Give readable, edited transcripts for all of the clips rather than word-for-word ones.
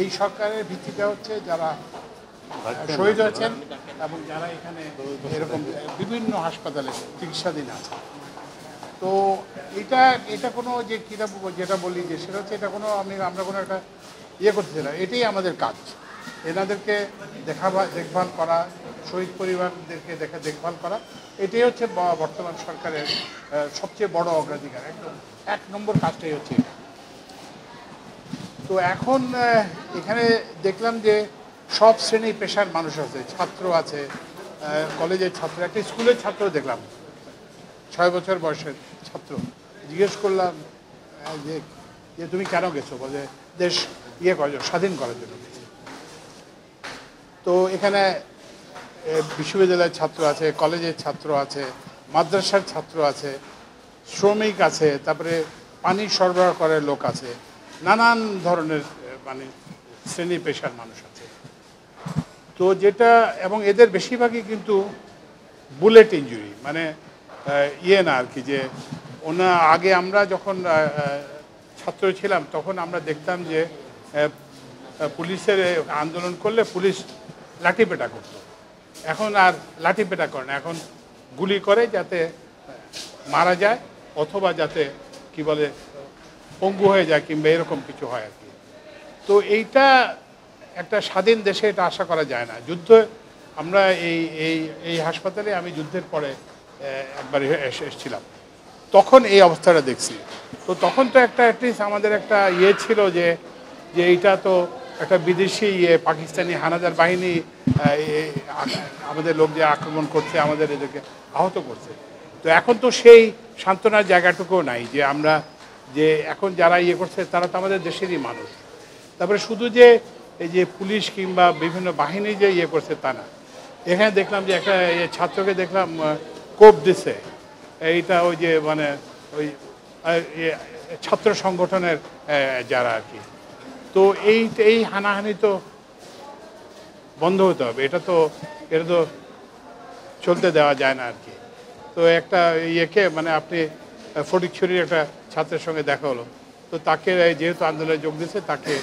এই সরকারের ভিত্তিটা হচ্ছে যারা শহীদ হয়েছেন এবং যারা এখানে এরকম বিভিন্ন হাসপাতালে চিকিৎসাধীন আছে। তো এটা এটা কোনো যে কীটা যেটা বলি যে সেটা হচ্ছে এটা কোনো আমরা কোনো একটা করতেছি না, এটাই আমাদের কাজ। এনাদেরকে দেখভাল করা, শহীদ পরিবারদেরকে দেখভাল করা, এটাই হচ্ছে বর্তমান সরকারের সবচেয়ে বড় অগ্রাধিকার। একদম 1 নম্বর কাজটাই হচ্ছে এটা। তো এখন এখানে দেখলাম যে সব শ্রেণী পেশার মানুষ আছে, ছাত্র আছে, কলেজের ছাত্র, একটা স্কুলের ছাত্র দেখলাম, 6 বছর বয়সের ছাত্র। জিজ্ঞেস করলাম যে তুমি কেন গেছো? বলে দেশ করার জন্য, স্বাধীন করার জন্য গেছি। তো এখানে বিশ্ববিদ্যালয়ের ছাত্র আছে, কলেজের ছাত্র আছে, মাদ্রাসার ছাত্র আছে, শ্রমিক আছে, তারপরে পানি সরবরাহ করার লোক আছে, নানান ধরনের মানে শ্রেণী পেশার মানুষ আছে। তো যেটা এবং এদের বেশিরভাগই কিন্তু বুলেট ইঞ্জুরি, মানে না আর কি, যে আগে আমরা যখন ছাত্র ছিলাম তখন আমরা দেখতাম যে পুলিশের আন্দোলন করলে পুলিশ লাঠিপেটা করতো। এখন আর লাঠিপেটা করে না, এখন গুলি করে যাতে মারা যায় অথবা যাতে কি বলে পঙ্গু হয়ে যায় কিংবা এরকম কিছু হয় আর কি। তো এইটা একটা স্বাধীন দেশে এটা আশা করা যায় না। যুদ্ধ আমরা এই হাসপাতালে আমি যুদ্ধের পরে একবার এসেছিলাম, তখন এই অবস্থাটা দেখছি। তো তখন তো একটা অ্যাটলিস্ট আমাদের একটা ছিল যে এইটা তো একটা বিদেশি পাকিস্তানি হানাদার বাহিনী আমাদের লোক যে আক্রমণ করছে, আমাদের এদেরকে আহত করছে। তো এখন তো সেই সান্ত্বনার জায়গাটুকুও নাই যে আমরা যে এখন যারা করছে তারা তো আমাদের দেশেরই মানুষ। তারপরে শুধু যে এই যে পুলিশ কিংবা বিভিন্ন বাহিনী যে করছে তা না, এখানে দেখলাম যে একটা ছাত্রকে দেখলাম কোপ দিছে, এইটা ওই যে মানে ওই ছাত্র সংগঠনের যারা আর কি। তো এই হানাহানি তো বন্ধ হতে হবে, এটা তো চলতে দেওয়া যায় না আর কি। তো একটা মানে আপনি ফটিকছড়ির একটা ছাত্রের সঙ্গে দেখা হলো, তো তাকে যেহেতু আন্দোলনে যোগ দিয়েছে তাকে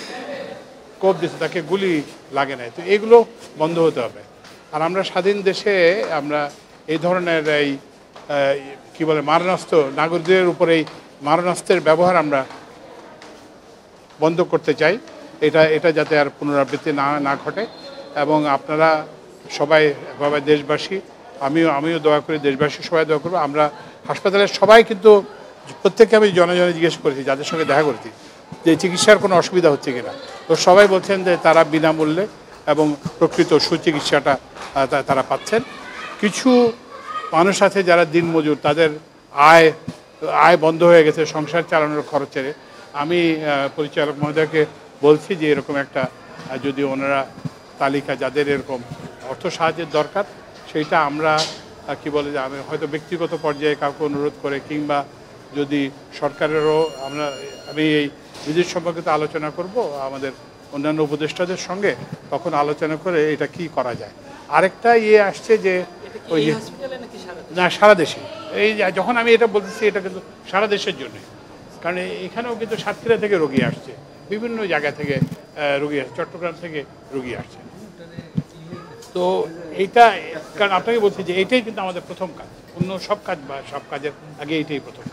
কোপ দিয়েছে, তাকে গুলি লাগে নাই। তো এগুলো বন্ধ হতে হবে। আর আমরা স্বাধীন দেশে আমরা এই ধরনের কি বলে মারণাস্ত্র, নাগরিকদের উপরে এই মারণাস্ত্রের ব্যবহার আমরা বন্ধ করতে চাই। এটা যাতে আর পুনরাবৃত্তি না ঘটে। এবং আপনারা সবাই দেশবাসী, আমিও দোয়া করি, দেশবাসী সবাই দোয়া করবো। আমরা হাসপাতালের সবাই কিন্তু প্রত্যেককে আমি জনে জিজ্ঞেস করেছি, যাদের সঙ্গে দেখা করেছি, যে চিকিৎসার কোনো অসুবিধা হচ্ছে কিনা। তো সবাই বলছেন যে তারা বিনামূল্যে এবং প্রকৃত সুচিকিৎসাটা তারা পাচ্ছেন। কিছু মানুষ আছে যারা দিনমজুর, তাদের আয় বন্ধ হয়ে গেছে সংসার চালানোর খরচের। আমি পরিচালক মহোদয়কে বলছি যে এরকম একটা যদি ওনারা তালিকা, যাদের এরকম অর্থ সাহায্যের দরকার, সেইটা আমরা কি বলে যে আমি হয়তো ব্যক্তিগত পর্যায়ে কাউকে অনুরোধ করে কিংবা যদি সরকারেরও আমি এই বিদেশ সম্পর্কিত আলোচনা করব আমাদের অন্যান্য উপদেষ্টাদের সঙ্গে, তখন আলোচনা করে এটা কি করা যায়। আরেকটা আসছে যে ওই না সারা দেশে, এই যখন আমি এটা বলতেছি এটা কিন্তু সারা দেশের জন্য, কারণ এখানেও কিন্তু সাতক্ষীরা থেকে রোগী আসছে, বিভিন্ন জায়গা থেকে রোগী আসছে, চট্টগ্রাম থেকে রোগী আসছে। তো এইটা কারণ আপনাকে বলছি যে এইটাই কিন্তু আমাদের প্রথম কাজ, অন্য সব কাজ বা সব কাজের আগে এইটাই প্রথম।